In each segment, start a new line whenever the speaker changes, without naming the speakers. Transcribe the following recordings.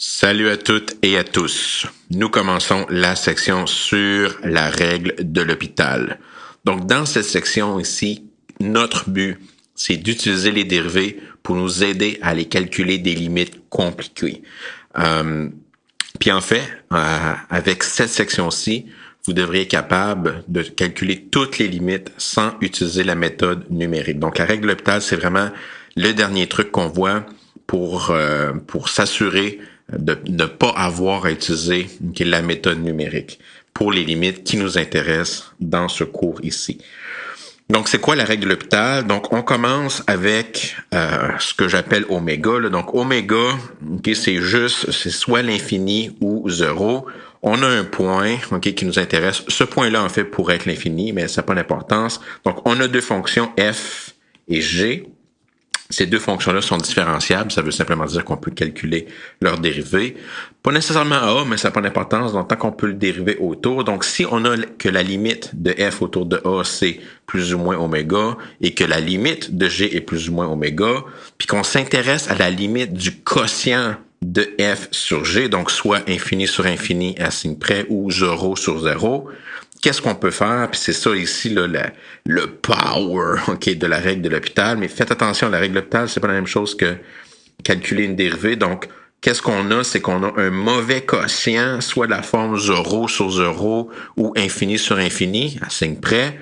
Salut à toutes et à tous. Nous commençons la section sur la règle de l'hôpital. Donc, dans cette section ici, notre but, c'est d'utiliser les dérivés pour nous aider à aller calculer des limites compliquées. Puis en fait, avec cette section-ci, vous devriez être capable de calculer toutes les limites sans utiliser la méthode numérique. Donc, la règle de l'hôpital, c'est vraiment le dernier truc qu'on voit pour s'assurer de ne pas avoir à utiliser la méthode numérique pour les limites qui nous intéressent dans ce cours ici. Donc, c'est quoi la règle de l'hôpital? Donc, on commence avec ce que j'appelle oméga. Donc, oméga, c'est soit l'infini ou zéro. On a un point qui nous intéresse. Ce point-là, en fait, pourrait être l'infini, mais ça n'a pas d'importance. Donc, on a deux fonctions f et g. Ces deux fonctions-là sont différenciables. Ça veut simplement dire qu'on peut calculer leur dérivée. Pas nécessairement à A, mais ça n'a pas d'importance, donc tant qu'on peut le dériver autour. Donc, si on a que la limite de f autour de A, c'est plus ou moins oméga, et que la limite de g est plus ou moins oméga, puis qu'on s'intéresse à la limite du quotient de f sur g, donc soit infini sur infini à signe près ou 0 sur 0, qu'est-ce qu'on peut faire? Puis c'est ça ici, là, le power de la règle de l'hôpital. Mais faites attention, la règle de l'hôpital, c'est pas la même chose que calculer une dérivée. Donc, qu'est-ce qu'on a? C'est qu'on a un mauvais quotient, soit de la forme 0 sur 0 ou infini sur infini, à signe près.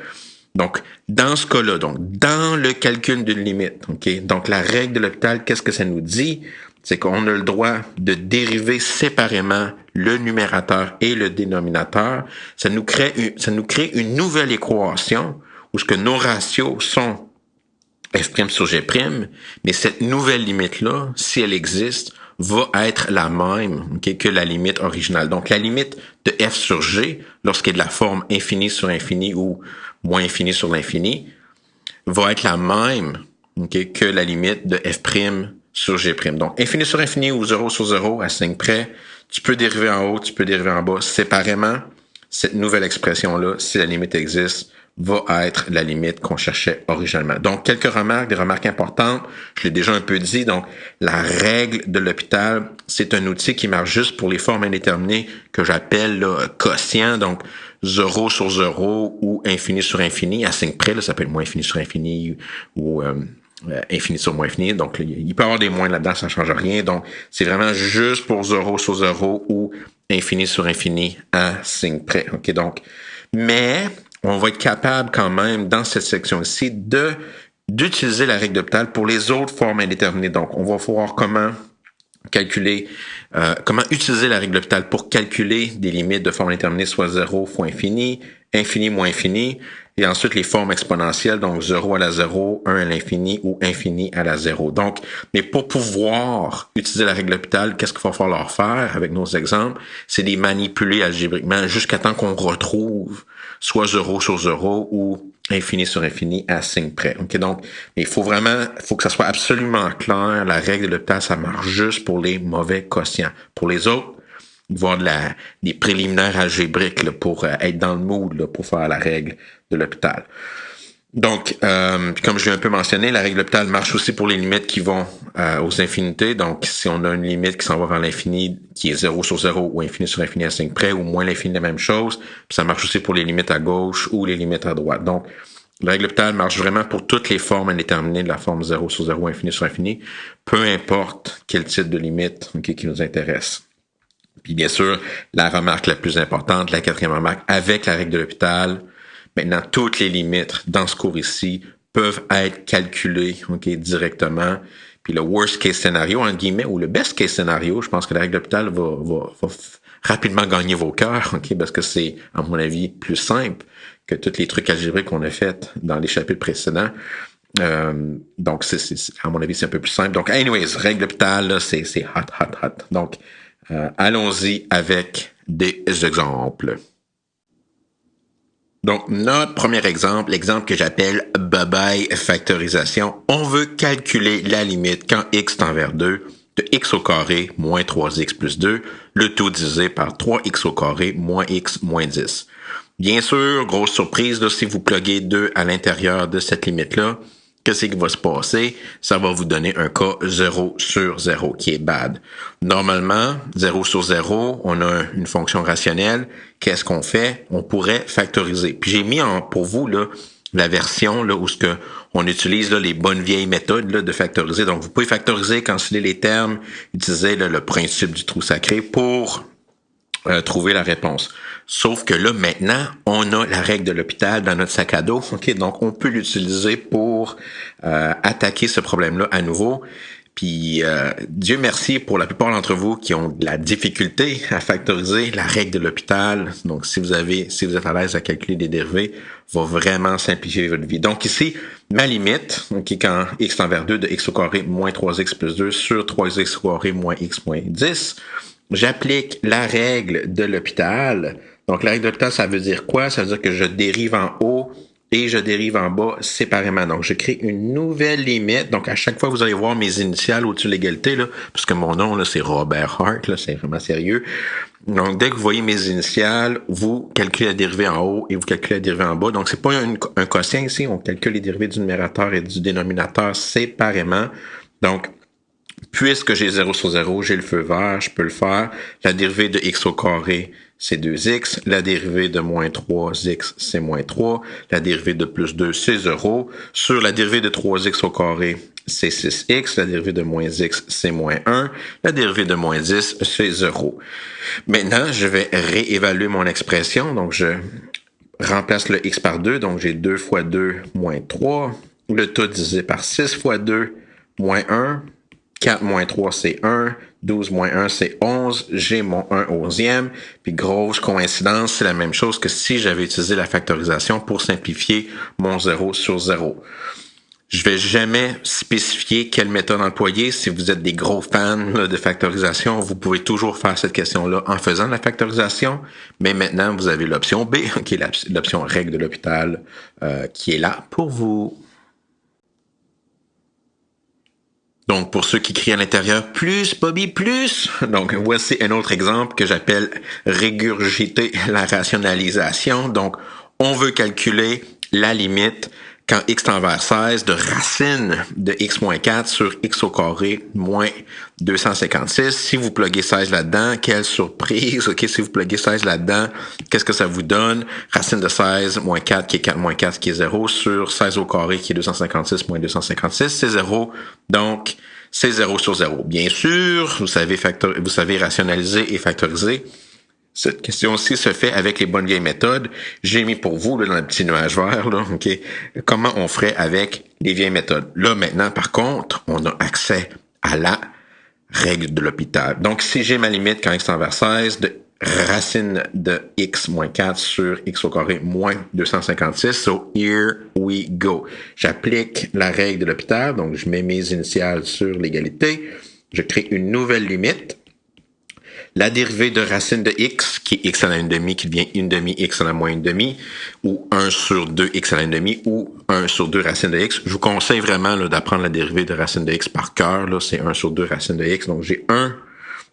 Donc, dans ce cas-là, donc dans le calcul d'une limite, donc la règle de l'hôpital, qu'est-ce que ça nous dit? C'est qu'on a le droit de dériver séparément le numérateur et le dénominateur. Ça nous crée une nouvelle équation où ce que nos ratios sont f' sur g', mais cette nouvelle limite-là, si elle existe, va être la même que la limite originale. Donc, la limite de f sur g, lorsqu'elle est de la forme infini sur infini ou moins infini sur l'infini, va être la même que la limite de f' sur g'. Donc, infini sur infini ou 0 sur 0 à signe près, tu peux dériver en haut, tu peux dériver en bas séparément. Cette nouvelle expression-là, si la limite existe, va être la limite qu'on cherchait originalement. Donc, quelques remarques, des remarques importantes. Je l'ai déjà un peu dit. Donc, la règle de l'hôpital, c'est un outil qui marche juste pour les formes indéterminées que j'appelle quotient. Donc, 0 sur 0 ou infini sur infini. À signe près, là, ça peut être moins infini sur infini ou infini sur moins infini. Donc, il peut y avoir des moins là-dedans, ça ne change rien. Donc, c'est vraiment juste pour 0 sur 0 ou infini sur infini à signe près. Donc, mais on va être capable quand même, dans cette section-ci, d'utiliser la règle d'hôpital pour les autres formes indéterminées. Donc, on va voir comment utiliser la règle d'hôpital pour calculer des limites de forme indéterminée, soit 0 fois infini, infini moins infini, et ensuite les formes exponentielles, donc 0 à la 0, 1 à l'infini ou infini à la 0. Donc, mais pour pouvoir utiliser la règle d'hôpital, qu'est-ce qu'il va falloir faire avec nos exemples? C'est les manipuler algébriquement jusqu'à temps qu'on retrouve soit 0 sur 0 ou infini sur infini à signe près. Donc, il faut que ça soit absolument clair. La règle de l'hôpital, ça marche juste pour les mauvais quotients. Pour les autres, il va y avoir des préliminaires algébriques là, pour être dans le mood là, pour faire la règle de l'hôpital. Donc, comme je l'ai un peu mentionné, la règle de l'hôpital marche aussi pour les limites qui vont aux infinités. Donc, si on a une limite qui s'en va vers l'infini, qui est 0 sur 0 ou infini sur infini à signe près, ou moins l'infini, la même chose. Puis ça marche aussi pour les limites à gauche ou les limites à droite. Donc, la règle de l'hôpital marche vraiment pour toutes les formes indéterminées de la forme 0 sur 0 ou infini sur infini, peu importe quel type de limite qui nous intéresse. Puis bien sûr, la remarque la plus importante, la quatrième remarque, avec la règle de l'hôpital, maintenant, toutes les limites dans ce cours ici peuvent être calculées directement. Puis le worst case scénario, entre guillemets, ou le best case scénario, je pense que la règle d'hôpital va rapidement gagner vos cœurs, parce que c'est, à mon avis, plus simple que tous les trucs algébriques qu'on a fait dans les chapitres précédents. Donc, à mon avis, c'est un peu plus simple. Donc, anyways, règle d'hôpital, là, c'est hot. Donc, allons-y avec des exemples. Donc, notre premier exemple, l'exemple que j'appelle bye-bye factorisation, on veut calculer la limite quand x tend vers 2 de x au carré moins 3x plus 2, le tout divisé par 3x au carré moins x moins 10. Bien sûr, grosse surprise, là, si vous pluguez 2 à l'intérieur de cette limite-là, qu'est-ce qui va se passer? Ça va vous donner un cas 0 sur 0 qui est bad. Normalement, 0 sur 0, on a une fonction rationnelle. Qu'est-ce qu'on fait? On pourrait factoriser. Puis j'ai mis pour vous là, la version là, où on utilise là, les bonnes vieilles méthodes là, de factoriser. Donc, vous pouvez factoriser, canceller les termes, utiliser là, le principe du trou sacré pour trouver la réponse. Sauf que là, maintenant, on a la règle de l'hôpital dans notre sac à dos. OK? Donc, on peut l'utiliser pour attaquer ce problème-là à nouveau. Puis, Dieu merci pour la plupart d'entre vous qui ont de la difficulté à factoriser la règle de l'hôpital. Donc, si vous êtes à l'aise à calculer des dérivés, va vraiment simplifier votre vie. Donc, ici, ma limite, okay, quand x tend vers 2 de x au carré moins 3x plus 2 sur 3x au carré moins x moins 10, j'applique la règle de l'hôpital. Donc, la règle de l'hôpital, ça veut dire quoi? Ça veut dire que je dérive en haut et je dérive en bas séparément. Donc, je crée une nouvelle limite. Donc, à chaque fois, vous allez voir mes initiales au-dessus de l'égalité, là, puisque mon nom, là, c'est Robert Hart, là, c'est vraiment sérieux. Donc, dès que vous voyez mes initiales, vous calculez la dérivée en haut et vous calculez la dérivée en bas. Donc, c'est pas un quotient ici. On calcule les dérivées du numérateur et du dénominateur séparément. Donc, puisque j'ai 0 sur 0, j'ai le feu vert, je peux le faire. La dérivée de x au carré, c'est 2x. La dérivée de moins 3x, c'est moins 3. La dérivée de plus 2, c'est 0. Sur la dérivée de 3x au carré, c'est 6x. La dérivée de moins x, c'est moins 1. La dérivée de moins 10, c'est 0. Maintenant, je vais réévaluer mon expression. Donc, je remplace le x par 2. Donc, j'ai 2 fois 2, moins 3. Le tout divisé par 6 fois 2, moins 1. 4 moins 3, c'est 1. 12 moins 1, c'est 11. J'ai mon 1/11e. Puis, grosse coïncidence, c'est la même chose que si j'avais utilisé la factorisation pour simplifier mon 0 sur 0. Je vais jamais spécifier quelle méthode employer. Si vous êtes des gros fans là, de factorisation, vous pouvez toujours faire cette question-là en faisant la factorisation. Mais maintenant, vous avez l'option B, qui est l'option règle de l'hôpital, qui est là pour vous. Donc, pour ceux qui crient à l'intérieur, plus, Bobby, plus. Donc, voici un autre exemple que j'appelle régurgiter la rationalisation. Donc, on veut calculer la limite quand x tend vers 16 de racine de x moins 4 sur x au carré moins 256. Si vous pluguez 16 là-dedans, quelle surprise. OK, si vous pluguez 16 là-dedans, qu'est-ce que ça vous donne? Racine de 16 moins 4 qui est 4 moins 4 qui est 0 sur 16 au carré qui est 256 moins 256, c'est 0. Donc, c'est 0 sur 0. Bien sûr, vous savez rationaliser et factoriser. Cette question-ci se fait avec les bonnes vieilles méthodes. J'ai mis pour vous, là, dans le petit nuage vert, là, OK, comment on ferait avec les vieilles méthodes. Là, maintenant, par contre, on a accès à la règle de l'hôpital. Donc, si j'ai ma limite quand x tend vers 16 de racine de x moins 4 sur x au carré moins 256, so here we go. J'applique la règle de l'hôpital, donc je mets mes initiales sur l'égalité. Je crée une nouvelle limite. La dérivée de racine de x, qui est x à la 1/2, qui devient 1/2 x à la moins 1/2, ou 1 sur 2 x à la 1/2, ou 1 sur 2 racine de x. Je vous conseille vraiment là, d'apprendre la dérivée de racine de x par cœur. Là, c'est 1 sur 2 racine de x. Donc, j'ai 1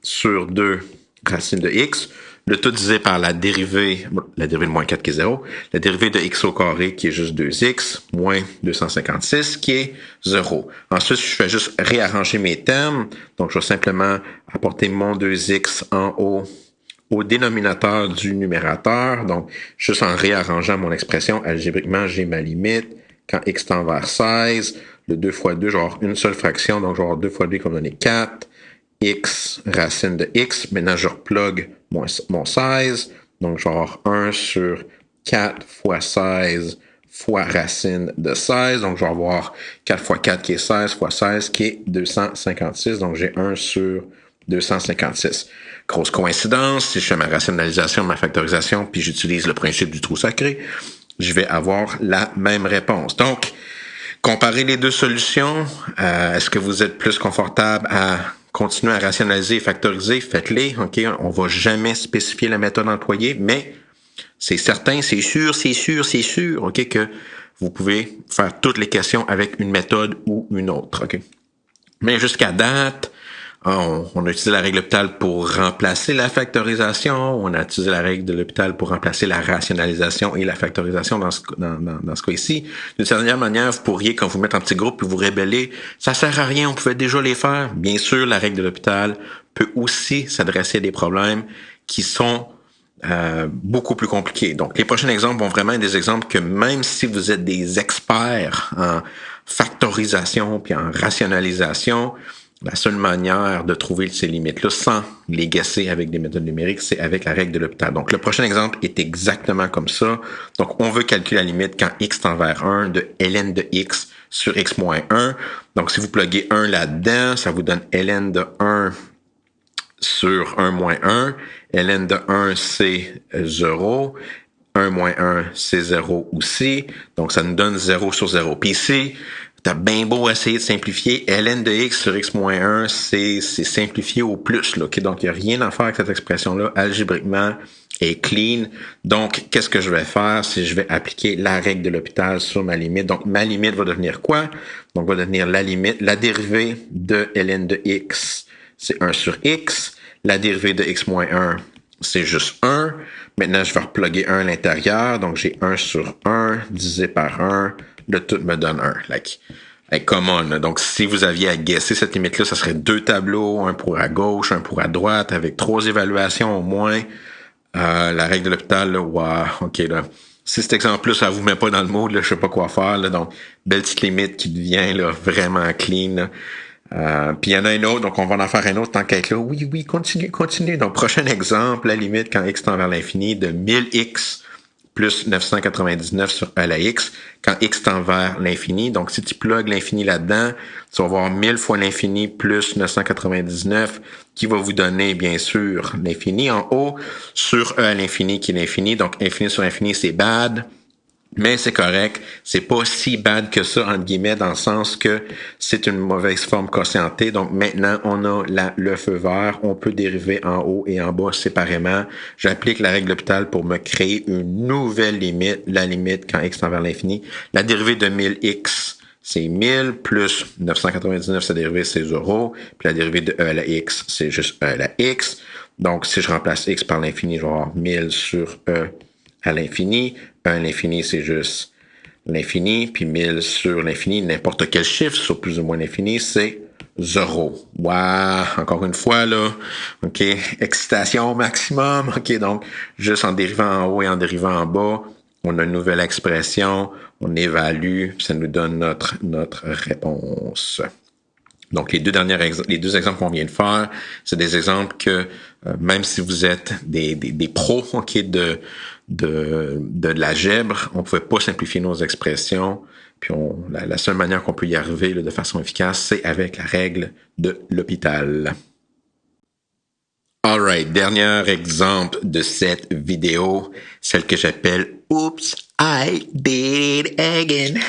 sur 2 racine de x. Le tout divisé par la dérivée de moins 4 qui est 0, la dérivée de x au carré qui est juste 2x, moins 256 qui est 0. Ensuite, je fais juste réarranger mes termes. Donc, je vais simplement apporter mon 2x en haut au dénominateur du numérateur. Donc, juste en réarrangeant mon expression, algébriquement, j'ai ma limite. Quand x tend vers 16, le 2 fois 2, je vais avoir une seule fraction. Donc, je vais avoir 2 fois 2 qui va me donner 4. X, racine de x. Maintenant, je replugue mon 16. Donc, je vais avoir 1 sur 4 fois 16 fois racine de 16. Donc, je vais avoir 4 fois 4 qui est 16 fois 16 qui est 256. Donc, j'ai 1 sur 256. Grosse coïncidence, si je fais ma rationalisation, ma factorisation, puis j'utilise le principe du trou sacré, je vais avoir la même réponse. Donc, comparez les deux solutions. Est-ce que vous êtes plus confortable à continuez à rationaliser et factoriser, faites-les, OK? On va jamais spécifier la méthode employée, mais c'est certain, c'est sûr, OK, que vous pouvez faire toutes les questions avec une méthode ou une autre, OK? Mais jusqu'à date, On a utilisé la règle de l'hôpital pour remplacer la factorisation. On a utilisé la règle de l'hôpital pour remplacer la rationalisation et la factorisation dans ce cas-ci. D'une certaine manière, vous pourriez, quand vous mettez en petit groupe et vous rébeller, ça sert à rien, on pouvait déjà les faire. Bien sûr, la règle de l'hôpital peut aussi s'adresser à des problèmes qui sont beaucoup plus compliqués. Donc, les prochains exemples vont vraiment être des exemples que même si vous êtes des experts en factorisation puis en rationalisation, la seule manière de trouver ces limites-là sans les guesser avec des méthodes numériques, c'est avec la règle de l'hôpital. Donc, le prochain exemple est exactement comme ça. Donc, on veut calculer la limite quand x tend vers 1 de ln de x sur x moins 1. Donc, si vous pluguez 1 là-dedans, ça vous donne ln de 1 sur 1 moins 1. ln de 1, c'est 0. 1 moins 1, c'est 0 aussi. Donc, ça nous donne 0 sur 0. Puis ici, t'as bien beau essayer de simplifier, ln de x sur x moins 1, c'est simplifié au plus. Là, okay? Donc, il n'y a rien à faire avec cette expression-là. Algébriquement, elle est clean. Donc, qu'est-ce que je vais faire? C'est je vais appliquer la règle de l'hôpital sur ma limite. Donc, ma limite va devenir quoi? Donc, va devenir la limite. La dérivée de ln de x, c'est 1 sur x. La dérivée de x moins 1, c'est juste 1. Maintenant, je vais repluguer 1 à l'intérieur. Donc, j'ai 1 sur 1 divisé par 1. Le tout me donne 1. Like, come on. Donc, si vous aviez à guesser cette limite-là, ça serait 2 tableaux, un pour à gauche, un pour à droite, avec 3 évaluations au moins. La règle de l'hôpital, là, wow, OK, là. Si cet exemple-là, ça vous met pas dans le mood, là, je sais pas quoi faire, là. Donc, belle petite limite qui devient, là, vraiment clean, là. Puis il y en a un autre, donc on va en faire un autre tant qu'à être là. Oui, continue. Donc, prochain exemple, la limite quand x tend vers l'infini de 1000x plus 999 sur e à la x, quand x tend vers l'infini. Donc, si tu plugues l'infini là-dedans, tu vas avoir 1000 fois l'infini plus 999 qui va vous donner, bien sûr, l'infini en haut sur e à l'infini qui est l'infini. Donc, infini sur infini, c'est bad. Mais c'est correct, c'est pas si bad que ça, entre guillemets, dans le sens que c'est une mauvaise forme quotientée. Donc maintenant, on a le feu vert, on peut dériver en haut et en bas séparément. J'applique la règle de l'hôpital pour me créer une nouvelle limite, la limite quand x tend vers l'infini. La dérivée de 1000x, c'est 1000 plus 999, sa dérivée, c'est 0. Puis la dérivée de e à la x, c'est juste e à la x. Donc si je remplace x par l'infini, je vais avoir 1000 sur e à l'infini. 1 à l'infini, c'est juste l'infini, puis 1000 sur l'infini, n'importe quel chiffre sur plus ou moins l'infini, c'est 0. Wow! Encore une fois, là, OK, excitation au maximum. OK, donc, juste en dérivant en haut et en dérivant en bas, on a une nouvelle expression, on évalue, puis ça nous donne notre réponse. Donc, les deux exemples qu'on vient de faire, c'est des exemples que, même si vous êtes des pros, OK, de l'algèbre, on ne pouvait pas simplifier nos expressions. Puis la seule manière qu'on peut y arriver là, de façon efficace, c'est avec la règle de l'hôpital. Alright, dernier exemple de cette vidéo, celle que j'appelle Oops, I did it again.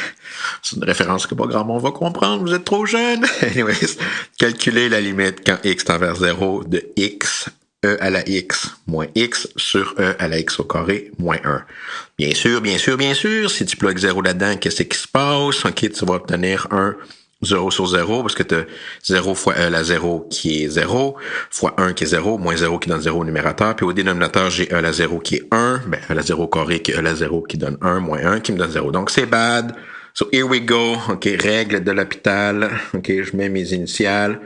C'est une référence que pas grand monde va comprendre, vous êtes trop jeune. Anyways, calculer la limite quand x tend vers 0 de x e à la x moins x sur e à la x au carré moins 1. Bien sûr, si tu plugues 0 là-dedans, qu'est-ce qui se passe? OK, tu vas obtenir 0 sur 0, parce que tu as 0 fois e à la 0 qui est 0, fois 1 qui est 0, moins 0 qui donne 0 au numérateur, puis au dénominateur, j'ai e à la 0 qui est 1, e à la 0 au carré qui est e à la 0 qui donne 1, moins 1 qui me donne 0. Donc c'est bad. So here we go. OK, règle de l'hôpital. OK, je mets mes initiales.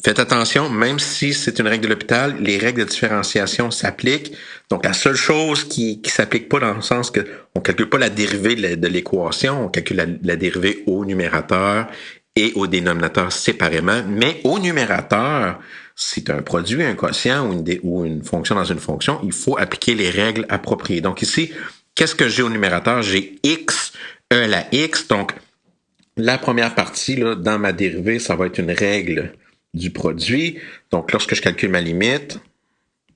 Faites attention, même si c'est une règle de l'hôpital, les règles de différenciation s'appliquent. Donc, la seule chose qui s'applique pas dans le sens que on calcule pas la dérivée de l'équation, on calcule la dérivée au numérateur et au dénominateur séparément. Mais au numérateur, c'est un produit, un quotient ou une fonction dans une fonction, il faut appliquer les règles appropriées. Donc ici, qu'est-ce que j'ai au numérateur? J'ai x, e à la x. Donc, la première partie, là, dans ma dérivée, ça va être une règle du produit. Donc, lorsque je calcule ma limite,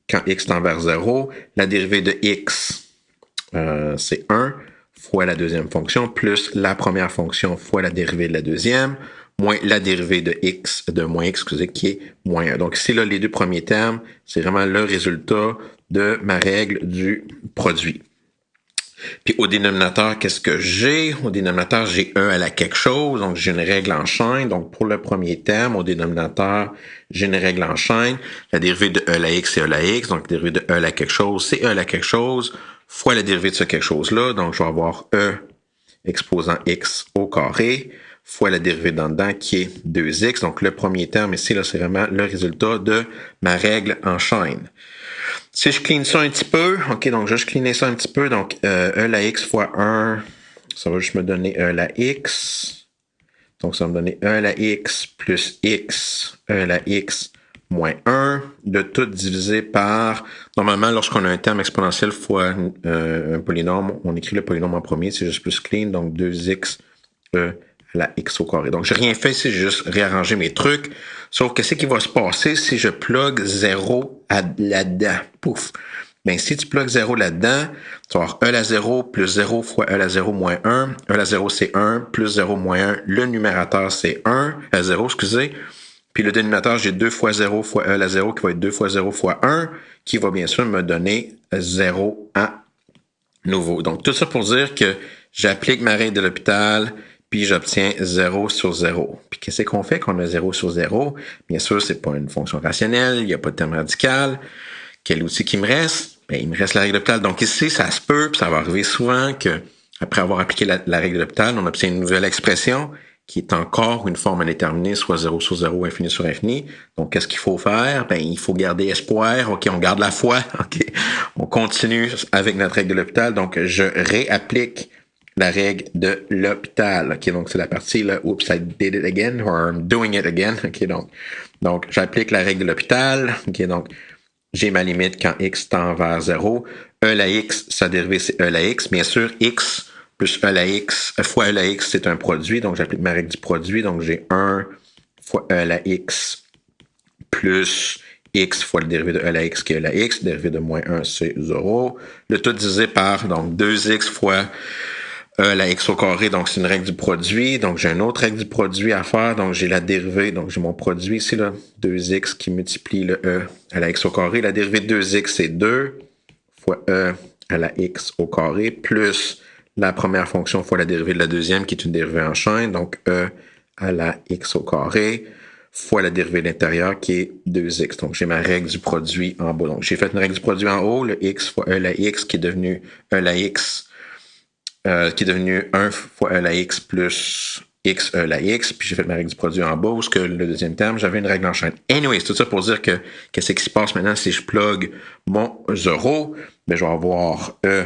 quand x tend vers 0, la dérivée de x, c'est 1 fois la deuxième fonction, plus la première fonction fois la dérivée de la deuxième, moins la dérivée de moins x, qui est moins 1. Donc ici, là, les deux premiers termes, c'est vraiment le résultat de ma règle du produit. Puis au dénominateur, qu'est-ce que j'ai? Au dénominateur, j'ai E à la quelque chose, donc j'ai une règle en chaîne. Donc pour le premier terme, au dénominateur, j'ai une règle en chaîne. La dérivée de E à la x, c'est E à la x. Donc la dérivée de E à la quelque chose, c'est E à la quelque chose, fois la dérivée de ce quelque chose-là. Donc je vais avoir E exposant x au carré, fois la dérivée d'en dedans qui est 2x. Donc le premier terme ici, là, c'est vraiment le résultat de ma règle en chaîne. Si je clean ça un petit peu, ok, donc je cleaner ça un petit peu, donc E à la x fois 1, ça va juste me donner E à la x. Donc ça va me donner E à la x plus x, E à la x moins 1, de tout divisé par... Normalement, lorsqu'on a un terme exponentiel fois un polynôme, on écrit le polynôme en premier, c'est juste plus clean, donc 2x E à la x au carré. Donc, j'ai rien fait ici, j'ai juste réarrangé mes trucs. Sauf que qu'est-ce qui va se passer si je plug 0 là-dedans? Pouf! Ben, si tu plugues 0 là-dedans, tu vas avoir E à la 0 plus 0 fois E à la 0 moins 1. E à la 0, c'est 1, plus 0 moins 1. Le numérateur, c'est 1, à 0, excusez. Puis le dénominateur, j'ai 2 fois 0 fois E à la 0, qui va être 2 fois 0 fois 1, qui va bien sûr me donner 0 à nouveau. Donc, tout ça pour dire que j'applique ma règle de l'hôpital, puis j'obtiens 0 sur 0. Puis qu'est-ce qu'on fait quand on a 0 sur 0? Bien sûr, c'est pas une fonction rationnelle, il n'y a pas de terme radical. Quel outil qui me reste? Ben, il me reste la règle de l'hôpital. Donc ici, ça se peut, puis ça va arriver souvent que après avoir appliqué la règle de l'hôpital, on obtient une nouvelle expression qui est encore une forme indéterminée, soit 0 sur 0, infini sur infini. Donc, qu'est-ce qu'il faut faire? Ben, il faut garder espoir. OK, on garde la foi. OK, on continue avec notre règle de l'hôpital. Donc, je réapplique la règle de l'hôpital. OK, donc c'est la partie là, oops, I did it again, or I'm doing it again. OK, donc j'applique la règle de l'hôpital. OK, donc j'ai ma limite quand x tend vers 0. E à la x, sa dérivée, c'est E à la x. Bien sûr, x plus E à la x fois E à la x, c'est un produit. Donc, j'applique ma règle du produit. Donc, j'ai 1 fois E à la x plus x fois le dérivé de E à la x qui est E à la x. Le dérivé de moins 1, c'est 0. Le tout divisé par donc 2x fois E à la x au carré. Donc, c'est une règle du produit. Donc, j'ai une autre règle du produit à faire. Donc, j'ai la dérivée. Donc, j'ai mon produit ici, là, 2x qui multiplie le E à la x au carré. La dérivée de 2x, c'est 2 fois E à la x au carré plus la première fonction fois la dérivée de la deuxième, qui est une dérivée en chaîne, donc E à la x au carré, fois la dérivée de l'intérieur, qui est 2x. Donc, j'ai ma règle du produit en bas. Donc, j'ai fait une règle du produit en haut, le x fois E à la x, qui est devenu E à la x, qui est devenu 1 fois E à la x plus x E à la x, puis j'ai fait ma règle du produit en bas, où que le deuxième terme, j'avais une règle en chaîne. Anyway, c'est tout ça pour dire que qu'est-ce qui se passe maintenant si je plug mon 0, ben, je vais avoir E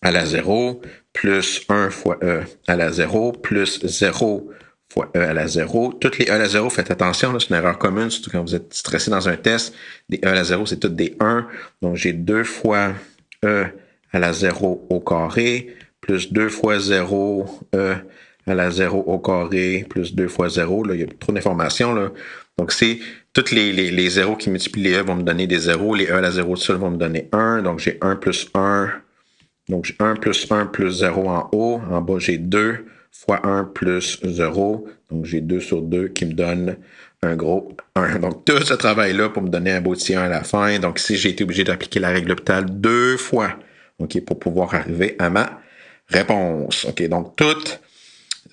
à la 0, plus 1 fois E à la 0, plus 0 fois E à la 0. Toutes les E à la 0, faites attention, c'est une erreur commune, surtout quand vous êtes stressé dans un test. Des E à la 0, c'est toutes des 1. Donc, j'ai 2 fois E à la 0 au carré, plus 2 fois 0 E à la 0 au carré, plus 2 fois 0. Là, il y a trop d'informations, là. Donc, c'est toutes les zéros qui multiplient les E vont me donner des 0. Les E à la 0 seul vont me donner 1. Donc, j'ai 1 plus 1. Donc, j'ai 1 plus 1 plus 0 en haut. En bas, j'ai 2 fois 1 plus 0. Donc, j'ai 2 sur 2 qui me donne un gros 1. Donc, tout ce travail-là pour me donner un beau petit 1 à la fin. Donc, ici, j'ai été obligé d'appliquer la règle l'hôpital 2 fois, OK, pour pouvoir arriver à ma réponse. OK, donc,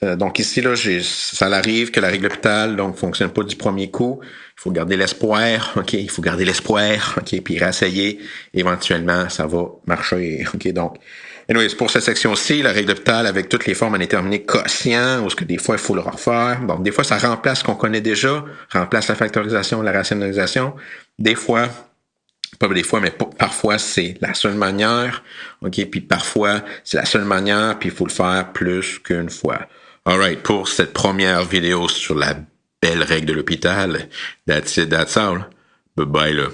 donc ici, là, ça arrive que la règle l'hôpital donc fonctionne pas du premier coup. Il faut garder l'espoir, OK? Il faut garder l'espoir, OK? Puis réessayer. Éventuellement, ça va marcher, OK? Donc, anyways, pour cette section-ci, la règle d'hôpital avec toutes les formes indéterminées quotient, ou ce que des fois, il faut le refaire. Donc, des fois, ça remplace ce qu'on connaît déjà, remplace la factorisation, la rationalisation. Des fois, pas des fois, mais parfois, c'est la seule manière, OK? Puis parfois, c'est la seule manière, puis il faut le faire plus qu'une fois. Alright, pour cette première vidéo sur la belle règle de l'hôpital, that's it, that's all. Bye bye là.